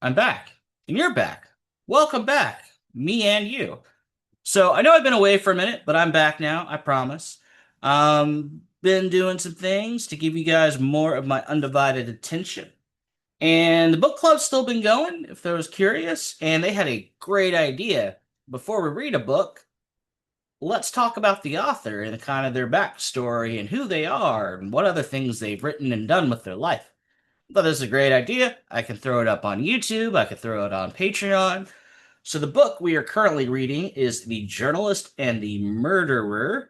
I'm back, and you're back. Welcome back, me and you. So I know I've been away for a minute, but I'm back now, I promise. Been doing some things to give you guys more of my undivided attention. And the book club's still been going, if there was curious, and they had a great idea. Before we read a book, let's talk about the author and kind of their backstory and who they are and what other things they've written and done with their life. But this is a great idea. I can throw it up on YouTube. I can throw it on Patreon. So the book we are currently reading is The Journalist and the Murderer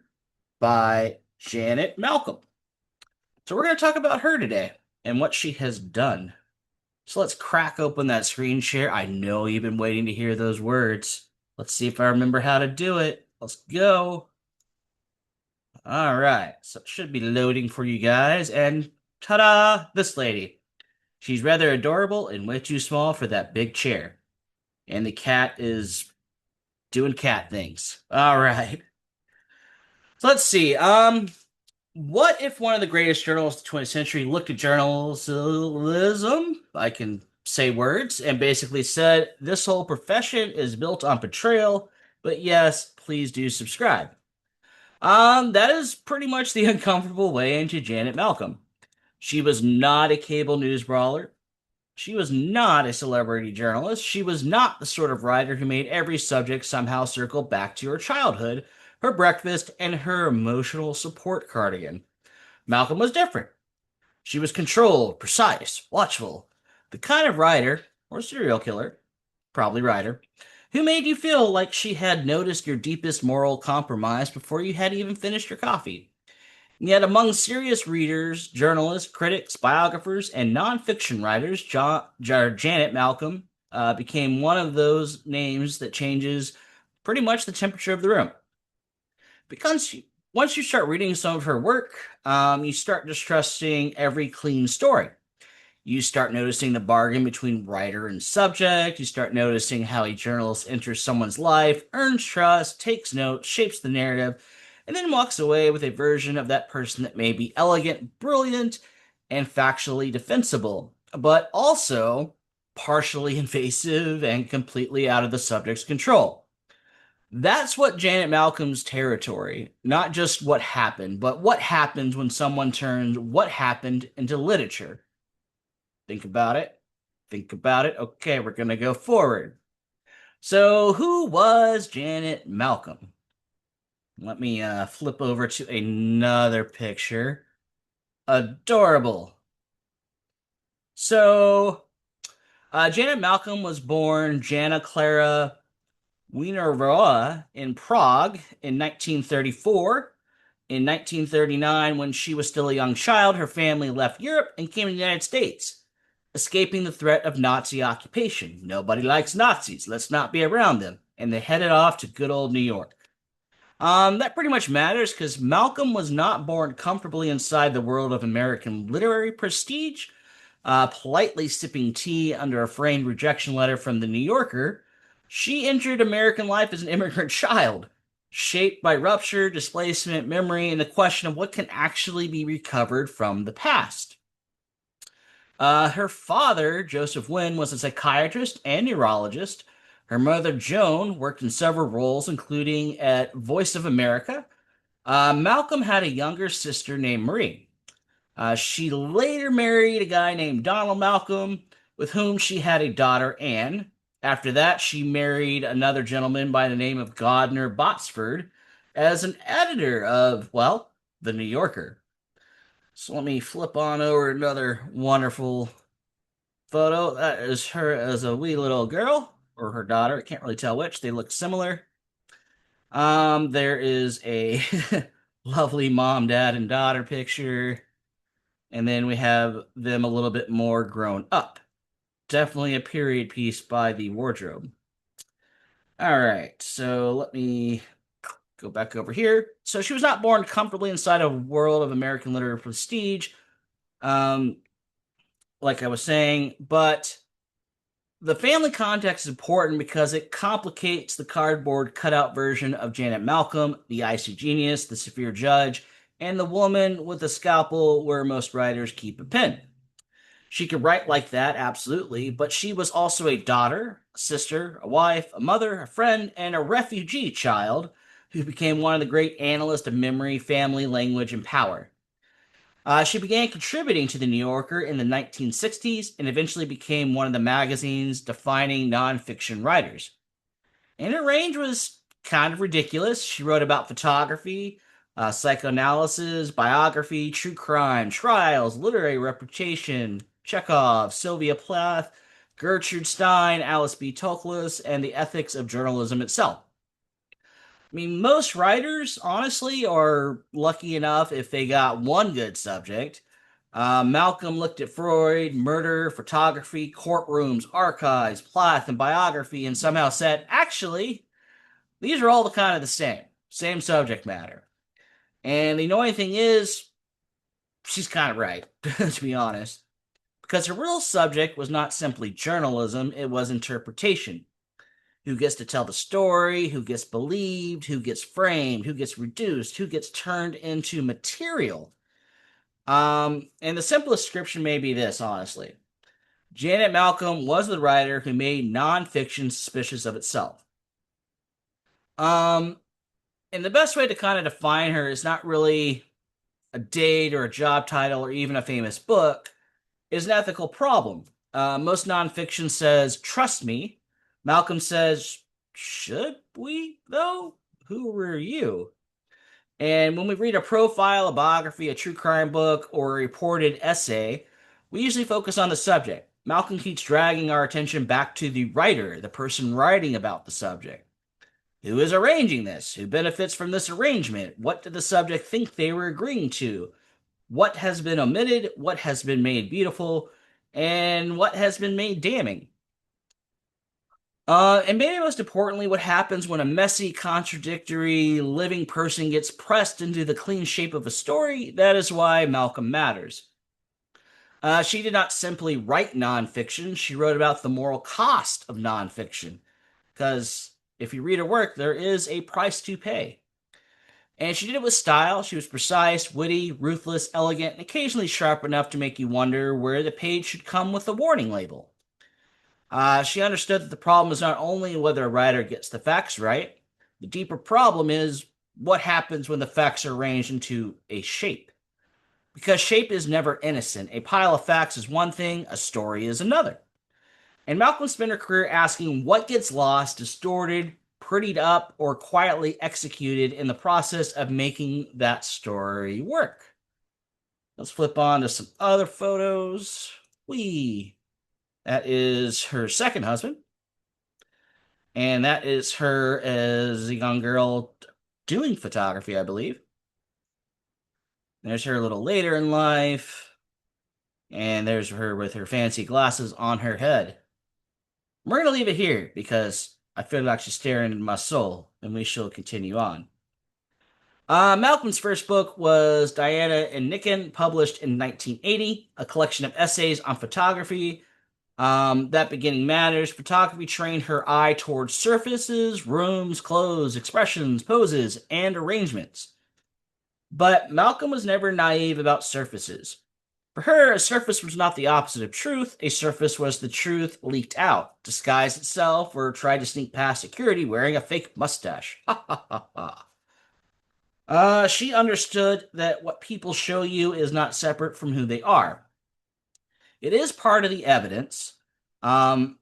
by Janet Malcolm. So we're going to talk about her today and what she has done. So let's crack open that screen share. I know you've been waiting to hear those words. Let's see if I remember how to do it. Let's go. All right. So it should be loading for you guys. And ta-da, this lady. She's rather adorable and way too small for that big chair. And the cat is doing cat things. All right. So let's see. What if one of the greatest journalists of the 20th century looked at journalism? I can say words and basically said, this whole profession is built on betrayal, but yes, please do subscribe. That is pretty much the uncomfortable way into Janet Malcolm. She was not a cable news brawler. She was not a celebrity journalist. She was not the sort of writer who made every subject somehow circle back to her childhood, her breakfast, and her emotional support cardigan. Malcolm was different. She was controlled, precise, watchful. The kind of writer, or serial killer, probably writer, who made you feel like she had noticed your deepest moral compromise before you had even finished your coffee. Yet among serious readers, journalists, critics, biographers, and nonfiction writers, Janet Malcolm became one of those names that changes pretty much the temperature of the room. Because once you start reading some of her work, you start distrusting every clean story. You start noticing the bargain between writer and subject. You start noticing how a journalist enters someone's life, earns trust, takes notes, shapes the narrative, and then walks away with a version of that person that may be elegant, brilliant, and factually defensible, but also partially invasive and completely out of the subject's control. That's what Janet Malcolm's territory, not just what happened, but what happens when someone turns what happened into literature. Think about it. Think about it. Okay, we're going to go forward. So, who was Janet Malcolm? Let me flip over to another picture. Adorable. So, Janet Malcolm was born Jana Clara Wienerova in Prague in 1934. In 1939, when she was still a young child, her family left Europe and came to the United States, escaping the threat of Nazi occupation. Nobody likes Nazis. Let's not be around them. And they headed off to good old New York. That pretty much matters because Malcolm was not born comfortably inside the world of American literary prestige, politely sipping tea under a framed rejection letter from the New Yorker. She entered American life as an immigrant child, shaped by rupture, displacement, memory, and the question of what can actually be recovered from the past. Her father, Joseph Wynn, was a psychiatrist and neurologist. Her mother, Joan, worked in several roles, including at Voice of America. Malcolm had a younger sister named Marie. She later married a guy named Donald Malcolm, with whom she had a daughter, Anne. After that, she married another gentleman by the name of Gardner Botsford as an editor of, well, The New Yorker. So let me flip on over another wonderful photo. That is her as a wee little girl, or her daughter. I can't really tell which. They look similar. There is a lovely mom, dad, and daughter picture. And then we have them a little bit more grown up. Definitely a period piece by the wardrobe. All right, so let me go back over here. So she was not born comfortably inside a world of American literary prestige, um, like I was saying, but the family context is important because it complicates the cardboard cutout version of Janet Malcolm, the icy genius, the severe judge, and the woman with a scalpel where most writers keep a pen. She could write like that, absolutely, but she was also a daughter, a sister, a wife, a mother, a friend, and a refugee child who became one of the great analysts of memory, family, language, and power. She began contributing to the New Yorker in the 1960s and eventually became one of the magazine's defining nonfiction writers. And her range was kind of ridiculous. She wrote about photography, psychoanalysis, biography, true crime, trials, literary reputation, Chekhov, Sylvia Plath, Gertrude Stein, Alice B. Toklas, and the ethics of journalism itself. I mean, most writers, honestly, are lucky enough if they got one good subject. Malcolm looked at Freud, murder, photography, courtrooms, archives, Plath, and biography, and somehow said, actually, these are all the kind of the same subject matter. And the annoying thing is, she's kind of right, to be honest, because her real subject was not simply journalism, it was interpretation. Who gets to tell the story, who gets believed, who gets framed, who gets reduced, who gets turned into material. And the simplest description may be this, honestly. Janet Malcolm was the writer who made nonfiction suspicious of itself. Um, and the best way to kind of define her is not really a date or a job title or even a famous book, is an ethical problem. Most nonfiction says, trust me. Malcolm says, should we, though? Who were you? And when we read a profile, a biography, a true crime book, or a reported essay, we usually focus on the subject. Malcolm keeps dragging our attention back to the writer, the person writing about the subject. Who is arranging this? Who benefits from this arrangement? What did the subject think they were agreeing to? What has been omitted? What has been made beautiful? And what has been made damning? And maybe most importantly, what happens when a messy, contradictory, living person gets pressed into the clean shape of a story? That is why Malcolm matters. She did not simply write nonfiction, she wrote about the moral cost of nonfiction. Because if you read her work, there is a price to pay. And she did it with style. She was precise, witty, ruthless, elegant, and occasionally sharp enough to make you wonder where the page should come with a warning label. She understood that the problem is not only whether a writer gets the facts right, the deeper problem is what happens when the facts are arranged into a shape. Because shape is never innocent. A pile of facts is one thing, a story is another. And Malcolm spent her career asking what gets lost, distorted, prettied up, or quietly executed in the process of making that story work. Let's flip on to some other photos. That is her second husband. And that is her as a young girl doing photography, I believe. There's her a little later in life. And there's her with her fancy glasses on her head. We're going to leave it here because I feel like she's staring into my soul, and we shall continue on. Malcolm's first book was Diana and Nicken, published in 1980, a collection of essays on photography. That beginning matters. Photography trained her eye towards surfaces, rooms, clothes, expressions, poses, and arrangements. But Malcolm was never naive about surfaces. For her, a surface was not the opposite of truth. A surface was the truth leaked out, disguised itself, or tried to sneak past security wearing a fake mustache. Ha ha ha ha. She understood that what people show you is not separate from who they are. It is part of the evidence. Um,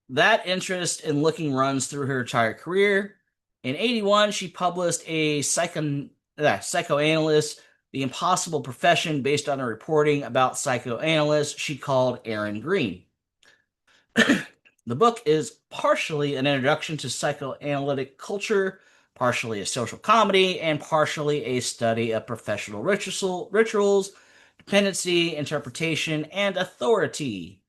that interest in looking runs through her entire career. In 81, she published a psychoanalyst, The Impossible Profession, based on a reporting about psychoanalysts she called Aaron Green. The book is partially an introduction to psychoanalytic culture, partially a social comedy, and partially a study of professional rituals, dependency, interpretation, and authority,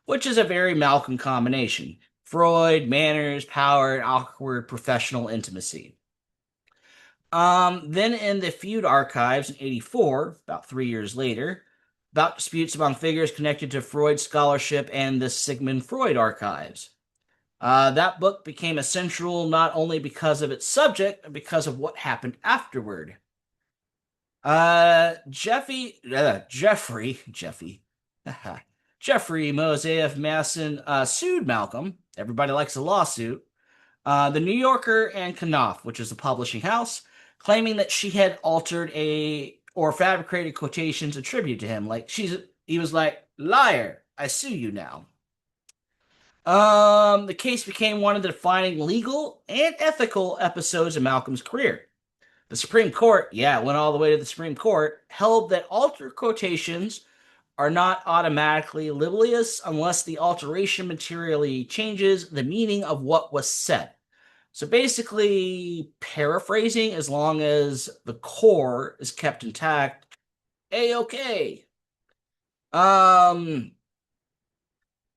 which is a very Malcolm combination. Freud, manners, power, and awkward professional intimacy. Then in the Feud archives in 84, about 3 years later, about disputes among figures connected to Freud scholarship and the Sigmund Freud archives. That book became essential not only because of its subject, but because of what happened afterward. Jeffrey, Jeffrey Mosaic Masson sued Malcolm. Everybody likes a lawsuit. The New Yorker and Knopf, which is a publishing house, claiming that she had altered a or fabricated quotations attributed to him. He was like, "Liar, I sue you now." The case became one of the defining legal and ethical episodes of Malcolm's career. The Supreme Court, yeah, it went all the way to the Supreme Court, held that altered quotations are not automatically libelous unless the alteration materially changes the meaning of what was said. So basically, paraphrasing, as long as the core is kept intact, a-okay.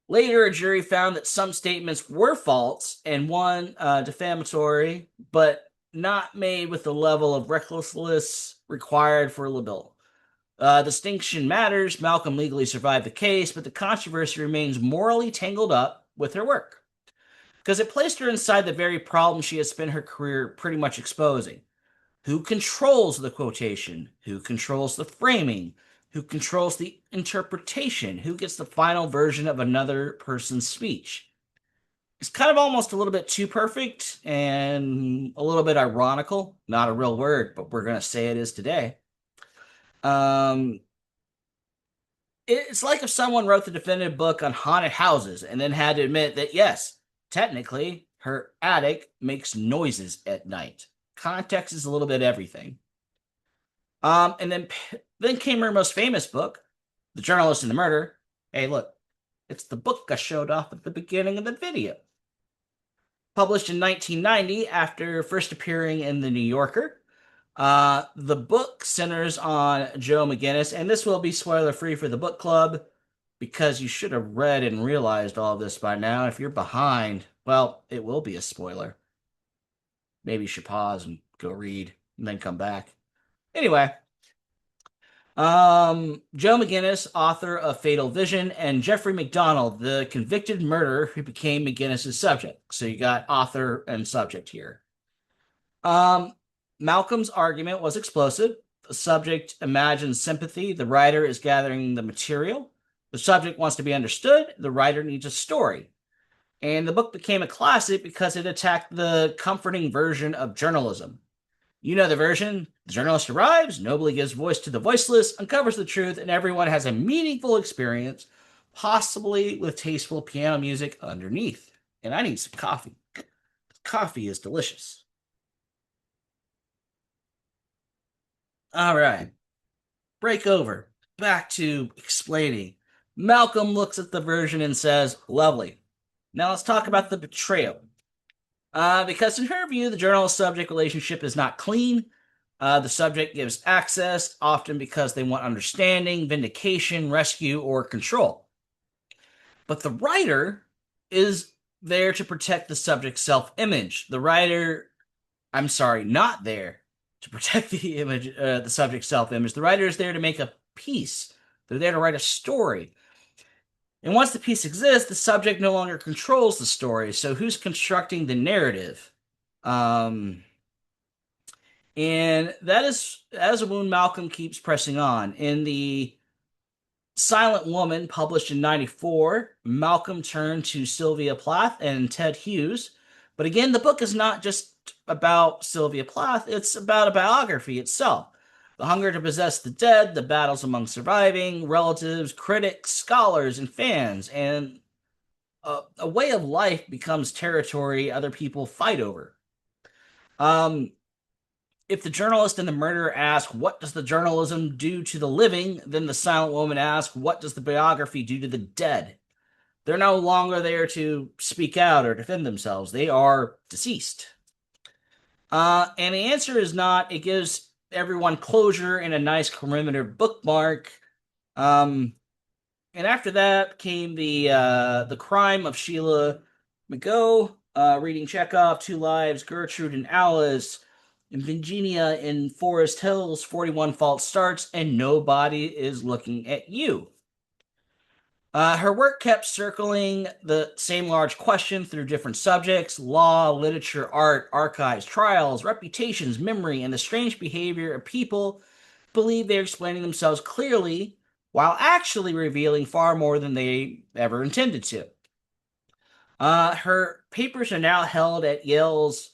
Later, a jury found that some statements were false and one defamatory, but not made with the level of recklessness required for libel. Distinction matters. Malcolm legally survived the case, but the controversy remains morally tangled up with her work because it placed her inside the very problem she has spent her career pretty much exposing. Who controls the quotation? Who controls the framing? Who controls the interpretation? Who gets the final version of another person's speech? It's kind of almost a little bit too perfect and a little bit ironical. Not a real word, but we're going to say it is today. It's like if someone wrote the definitive book on haunted houses and then had to admit that, yes, technically, her attic makes noises at night. Context is a little bit everything. And then came her most famous book, The Journalist and the Murder. Hey, look, it's the book I showed off at the beginning of the video. Published in 1990 after first appearing in The New Yorker. The book centers on Joe McGinnis, and this will be spoiler-free for the book club because you should have read and realized all this by now. If you're behind, well, it will be a spoiler. Maybe you should pause and go read and then come back. Anyway, Joe McGinnis, author of Fatal Vision, and Jeffrey McDonald, the convicted murderer who became McGinnis' subject. So you got author and subject here. Malcolm's argument was explosive. The subject imagines sympathy. The writer is gathering the material. The subject wants to be understood. The writer needs a story. And the book became a classic because it attacked the comforting version of journalism. You know the version. The journalist arrives, nobly gives voice to the voiceless, uncovers the truth, and everyone has a meaningful experience, possibly with tasteful piano music underneath. And I need some coffee. Coffee is delicious. All right. Break over. Back to explaining. Malcolm looks at the version and says, lovely. Now let's talk about the betrayal. Because in her view, the journalist-subject relationship is not clean. The subject gives access, often because they want understanding, vindication, rescue, or control. But the writer is there to protect the subject's self-image. Not there to protect the subject's self-image. The writer is there to make a piece. They're there to write a story. And once the piece exists, the subject no longer controls the story. So who's constructing the narrative? And that is a wound Malcolm keeps pressing on. In The Silent Woman, published in 94, Malcolm turned to Sylvia Plath and Ted Hughes. But again, the book is not just about Sylvia Plath, it's about a biography itself. The hunger to possess the dead, the battles among surviving, relatives, critics, scholars, and fans, and a way of life becomes territory other people fight over. If the journalist and the murderer ask, what does the journalism do to the living? Then the silent woman asks, what does the biography do to the dead? They're no longer there to speak out or defend themselves. They are deceased. And the answer is not, it gives everyone closure and a nice commemorative bookmark. And after that came the crime of Sheila McGough, reading Chekhov, Two Lives, Gertrude and Alice, and Virginia in Forest Hills, 41 False Starts, and Nobody is Looking at You. Her work kept circling the same large question through different subjects: law, literature, art, archives, trials, reputations, memory, and the strange behavior of people who believe they're explaining themselves clearly while actually revealing far more than they ever intended to. Her papers are now held at Yale's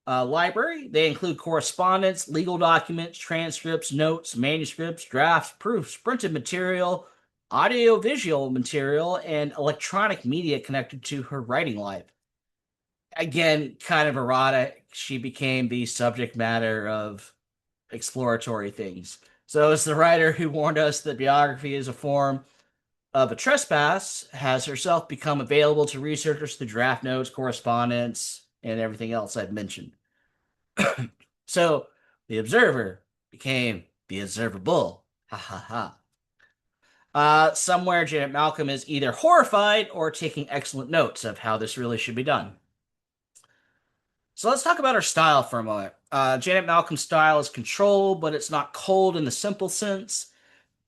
library. They include correspondence, legal documents, transcripts, notes, manuscripts, drafts, proofs, printed material, audiovisual material, and electronic media connected to her writing life. Again, kind of erotic. She became the subject matter of exploratory things. So, as the writer who warned us that biography is a form of a trespass, has herself become available to researchers through draft notes, correspondence, and everything else I've mentioned. So the observer became the observable. Ha ha ha. Somewhere Janet Malcolm is either horrified or taking excellent notes of how this really should be done. So let's talk about her style for a moment. Janet Malcolm's style is controlled, but it's not cold in the simple sense.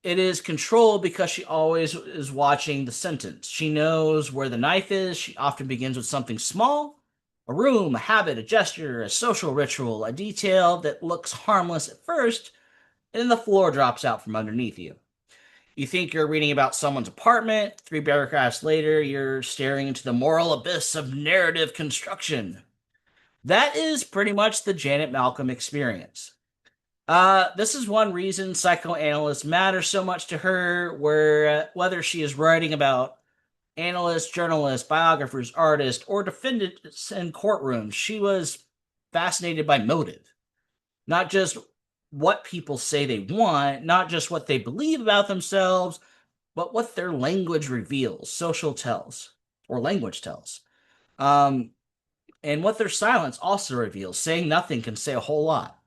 It is controlled because she always is watching the sentence. She knows where the knife is. She often begins with something small, a room, a habit, a gesture, a social ritual, a detail that looks harmless at first, and then the floor drops out from underneath you. You think you're reading about someone's apartment. 3 paragraphs later, you're staring into the moral abyss of narrative construction. That is pretty much the Janet Malcolm experience. This is one reason psychoanalysts matter so much to her, where whether she is writing about analysts, journalists, biographers, artists, or defendants in courtrooms, she was fascinated by motive. Not just what people say they want, not just what they believe about themselves, but what their language reveals, social tells, or language tells. And what their silence also reveals. Saying nothing can say a whole lot.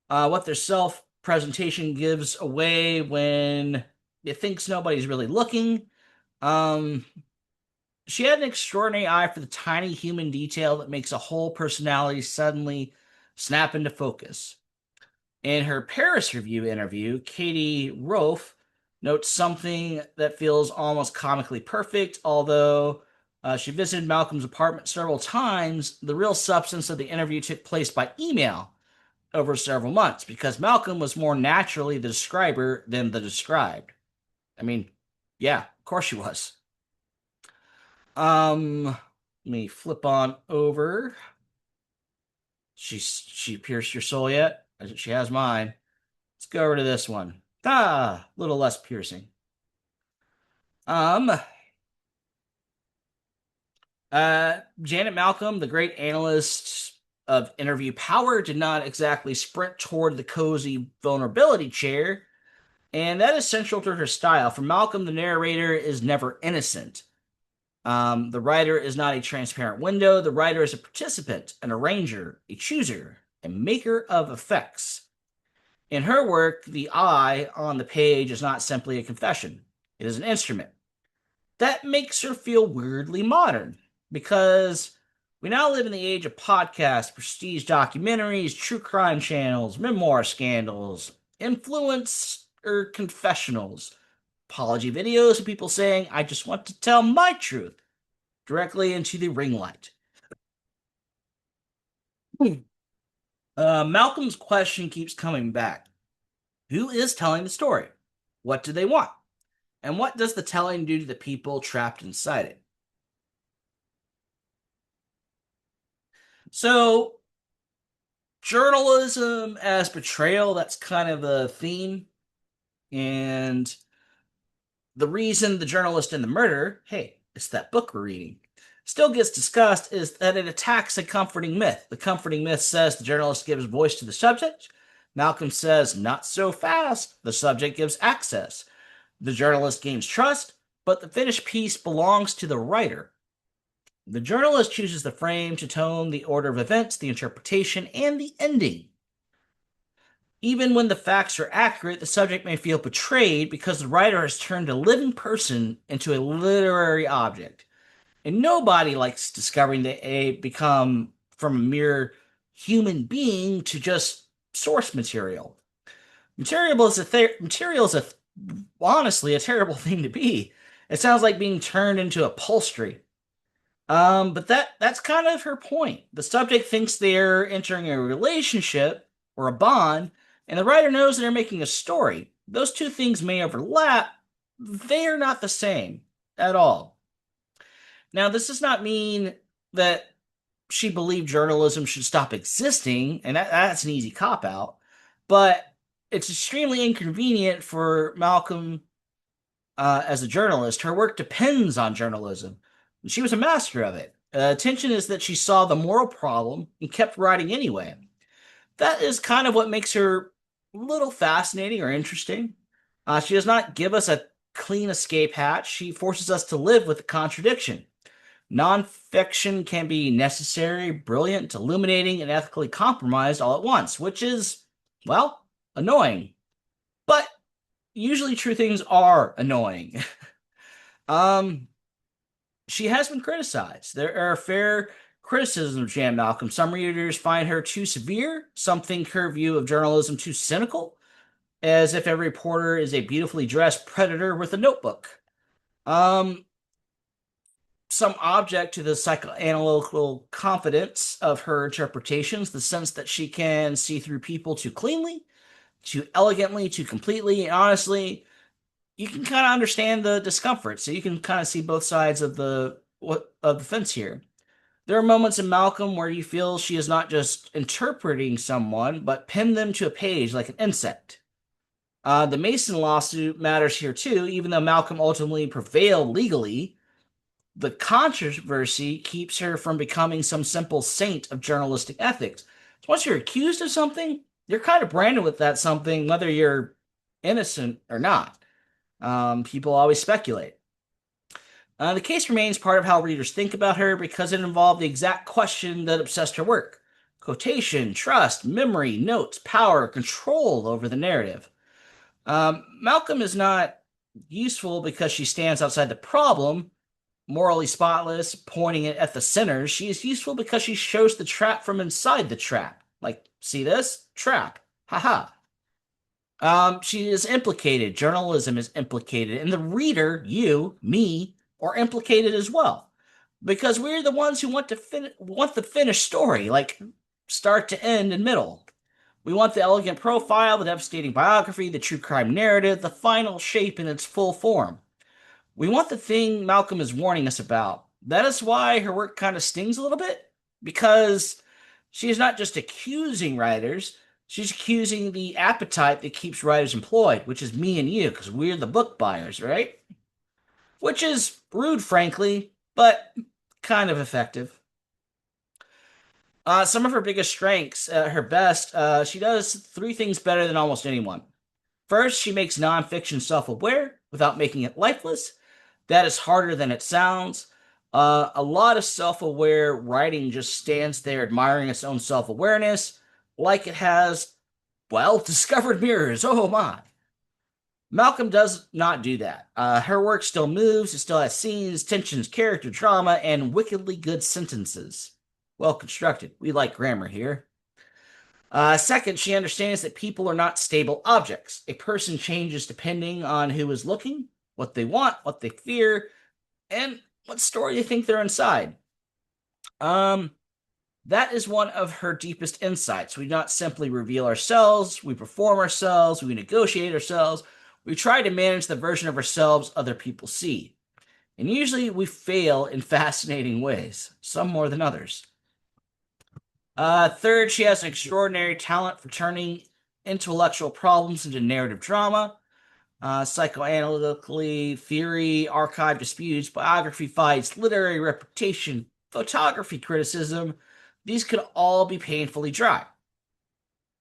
What their self-presentation gives away when it thinks nobody's really looking. She had an extraordinary eye for the tiny human detail that makes a whole personality suddenly snap into focus. In her Paris Review interview, Katie Rolfe notes something that feels almost comically perfect, although she visited Malcolm's apartment several times. The real substance of the interview took place by email over several months because Malcolm was more naturally the describer than the described. I mean, yeah, of course she was. Let me flip on over. She pierced your soul yet? She has mine. Let's go over to this one. A little less piercing. Janet Malcolm, the great analyst of interview power, did not exactly sprint toward the cozy vulnerability chair, and that is central to her style. For Malcolm, the narrator is never innocent. The writer is not a transparent window. The writer is a participant, an arranger, a chooser, a maker of effects. In her work, the I on the page is not simply a confession. It is an instrument. That makes her feel weirdly modern, because we now live in the age of podcasts, prestige documentaries, true crime channels, memoir scandals, influencer confessionals, apology videos of people saying, I just want to tell my truth, directly into the ring light. Malcolm's question keeps coming back. Who is telling the story? What do they want? And what does the telling do to the people trapped inside it? So, journalism as betrayal, that's kind of the theme. And the reason the journalist in the murder, hey, it's that book we're reading, still gets discussed is that it attacks a comforting myth. The comforting myth says the journalist gives voice to the subject. Malcolm says, not so fast. The subject gives access. The journalist gains trust, but the finished piece belongs to the writer. The journalist chooses the frame to tone, the order of events, the interpretation, and the ending. Even when the facts are accurate, the subject may feel betrayed because the writer has turned a living person into a literary object. And nobody likes discovering that they become from a mere human being to just source material. Material is honestly a terrible thing to be. It sounds like being turned into upholstery. But that's kind of her point. The subject thinks they're entering a relationship or a bond, and the writer knows they're making a story. those two things may overlap, they are not the same at all. Now, this does not mean that she believed journalism should stop existing, and that's an easy cop out, but it's extremely inconvenient for Malcolm as a journalist. Her work depends on journalism. She was a master of it. Tension is that she saw the moral problem and kept writing anyway. That is kind of what makes her a little fascinating or interesting. She does not give us a clean escape hatch. She forces us to live with the contradiction. Nonfiction can be necessary, brilliant, illuminating, and ethically compromised all at once, which is, well, annoying. But usually true things are annoying. um, she has been criticized. There are fair criticisms of Jan Malcolm. Some readers find her too severe, some think her view of journalism too cynical, as if every reporter is a beautifully dressed predator with a notebook. Um, some object to the psychoanalytical confidence of her interpretations, the sense that she can see through people too cleanly, too elegantly, too completely, and honestly, you can kind of understand the discomfort. So you can kind of see both sides of the fence here. There are moments in Malcolm where you feel she is not just interpreting someone, but pinned them to a page like an insect. The Mason lawsuit matters here too, even though Malcolm ultimately prevailed legally. The controversy keeps her from becoming some simple saint of journalistic ethics. So once you're accused of something, you're kind of branded with that something, whether you're innocent or not. People always speculate. The case remains part of how readers think about her because it involved the exact question that obsessed her work: quotation, trust, memory, notes, power, control over the narrative. Malcolm is not useful because she stands outside the problem, morally spotless, pointing it at the sinners. She is useful because she shows the trap from inside the trap. Like, see this? Trap. Haha. She is implicated. Journalism is implicated. And the reader, you, me, are implicated as well. Because we're the ones who want the finished story, like start to end and middle. We want the elegant profile, the devastating biography, the true crime narrative, the final shape in its full form. We want the thing Malcolm is warning us about. That is why her work kind of stings a little bit, because she is not just accusing writers, she's accusing the appetite that keeps writers employed, which is me and you, because we're the book buyers, right? Which is rude, frankly, but kind of effective. Some of her biggest strengths, her best, she does three things better than almost anyone. First, she makes nonfiction self aware without making it lifeless. That is harder than it sounds. A lot of self aware writing just stands there admiring its own self awareness, like it has, well, discovered mirrors. Oh my. Malcolm does not do that. Her work still moves, it still has scenes, tensions, character, drama, and wickedly good sentences. Well constructed. We like grammar here. Second, she understands that people are not stable objects. A person changes depending on who is looking, what they want, what they fear, and what story they think they're inside. Um, that is one of her deepest insights. We not simply reveal ourselves, we perform ourselves, we negotiate ourselves, we try to manage the version of ourselves other people see. And usually we fail in fascinating ways, some more than others. Third, she has an extraordinary talent for turning intellectual problems into narrative drama. Psychoanalytically, theory, archive disputes, biography fights, literary reputation, photography criticism, these could all be painfully dry.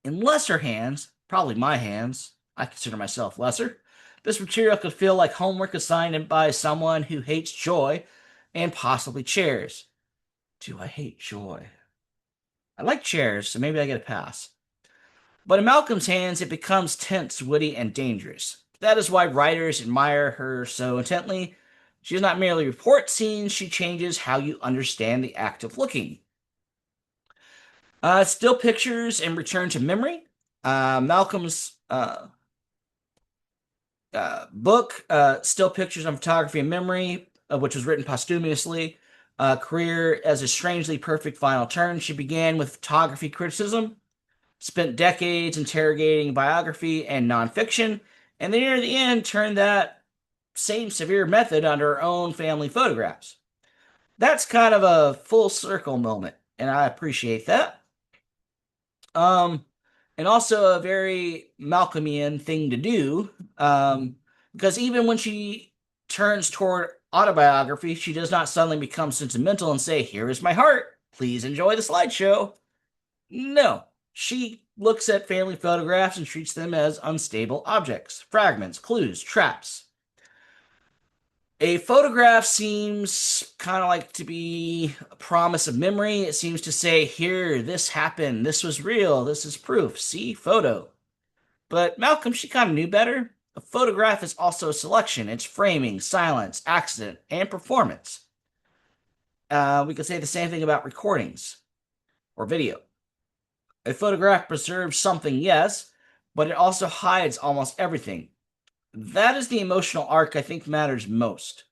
In lesser hands, probably my hands, I consider myself lesser, this material could feel like homework assigned by someone who hates joy and possibly chairs. Do I hate joy? I like chairs, so maybe I get a pass. But in Malcolm's hands, it becomes tense, witty, and dangerous. That is why writers admire her so intently. She does not merely report scenes, she changes how you understand the act of looking. Still pictures and return to memory. Malcolm's book, Still Pictures on Photography and Memory, which was written posthumously, career as a strangely perfect final turn. She began with photography criticism, spent decades interrogating biography and nonfiction, and then near the end turned that same severe method on her own family photographs. That's kind of a full circle moment, and I appreciate that. Um, and also a very Malcolmian thing to do, because even when she turns toward autobiography, she does not suddenly become sentimental and say, "Here is my heart. Please enjoy the slideshow." No, she looks at family photographs and treats them as unstable objects, fragments, clues, traps. A photograph seems kind of like to be a promise of memory. It seems to say, here, this happened, this was real, this is proof, see, photo. But Malcolm, she kind of knew better. A photograph is also a selection. It's framing, silence, accident, and performance. We could say the same thing about recordings or video. A photograph preserves something, yes, but it also hides almost everything. That is the emotional arc I think matters most.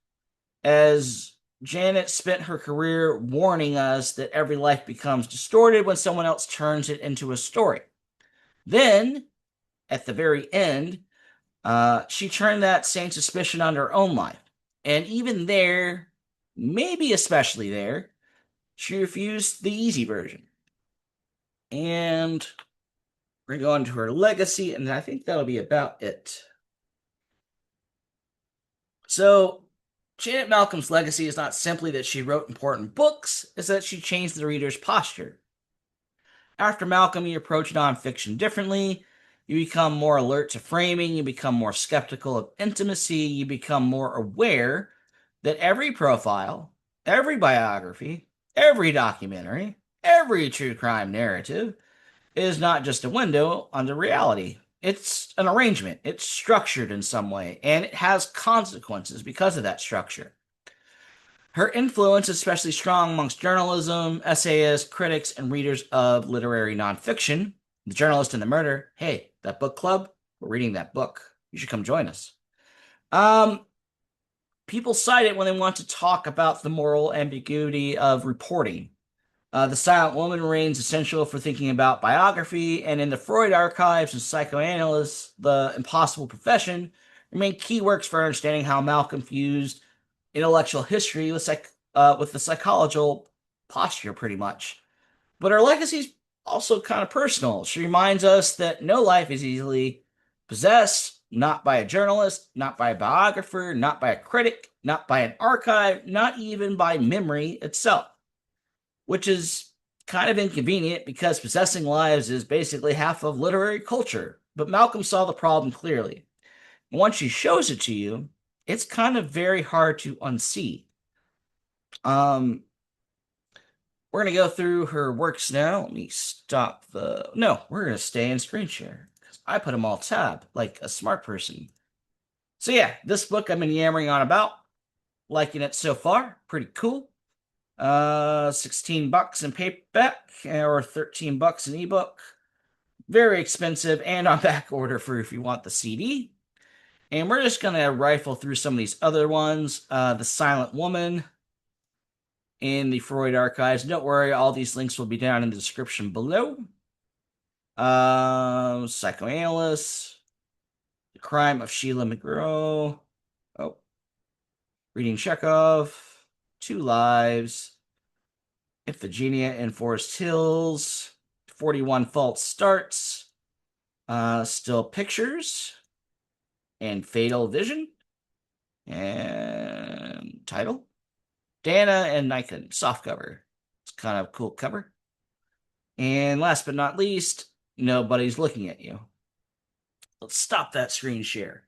As Janet spent her career warning us that every life becomes distorted when someone else turns it into a story. Then, at the very end, she turned that same suspicion on her own life. And even there, maybe especially there, she refused the easy version. And we're going to go into her legacy, and I think that'll be about it. So, Janet Malcolm's legacy is not simply that she wrote important books, it's that she changed the reader's posture. After Malcolm, you approach nonfiction differently. You become more alert to framing, you become more skeptical of intimacy, you become more aware that every profile, every biography, every documentary, every true crime narrative is not just a window onto reality. It's an arrangement. It's structured in some way, and it has consequences because of that structure. Her influence is especially strong amongst journalism, essayists, critics, and readers of literary nonfiction. The Journalist and the Murder. Hey, that book club? We're reading that book. You should come join us. Um, People cite it when they want to talk about the moral ambiguity of reporting. The Silent Woman remains essential for thinking about biography, and in the Freud archives and psychoanalysts, the impossible profession remain key works for understanding how Malcolm fused intellectual history with the psychological posture, pretty much. But her legacy is also kind of personal. She reminds us that no life is easily possessed, not by a journalist, not by a biographer, not by a critic, not by an archive, not even by memory itself, which is kind of inconvenient because possessing lives is basically half of literary culture. But Malcolm saw the problem clearly. Once she shows it to you, it's kind of very hard to unsee. Um, we're gonna go through her works now. Let me stop the. No, we're gonna stay in screen share because I put them all tab like a smart person. So yeah, this book I've been yammering on about, liking it so far, pretty cool. $16 in paperback or $13 in ebook. Very expensive and on back order for if you want the CD. And we're just gonna rifle through some of these other ones. The Silent Woman in the Freud archives. Don't worry, all these links will be down in the description below. Psychoanalyst, The Crime of Sheila McGraw. Oh, Reading Chekhov, Two Lives, Iphigenia in Forest Hills, 41 False Starts, Still Pictures, and Fatal Vision, and title, Dana and Nikon, softcover. It's kind of a cool cover. And last but not least, Nobody's Looking at You. Let's stop that screen share.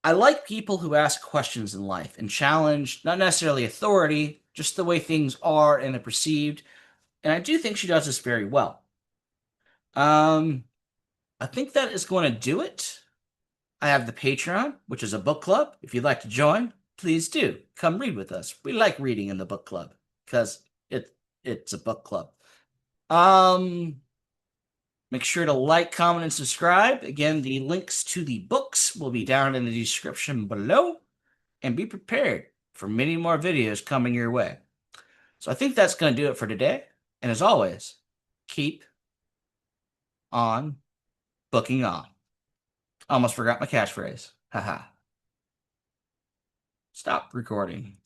I like people who ask questions in life and challenge not necessarily authority, just the way things are and are perceived. And I do think she does this very well. I think that is going to do it. I have the Patreon, which is a book club. If you'd like to join, please do. Come read with us. We like reading in the book club because it's a book club. Make sure to like, comment, and subscribe. Again, the links to the books will be down in the description below. And be prepared for many more videos coming your way. So I think that's going to do it for today. And as always, keep on booking on. Almost forgot my catchphrase. Haha. Stop recording.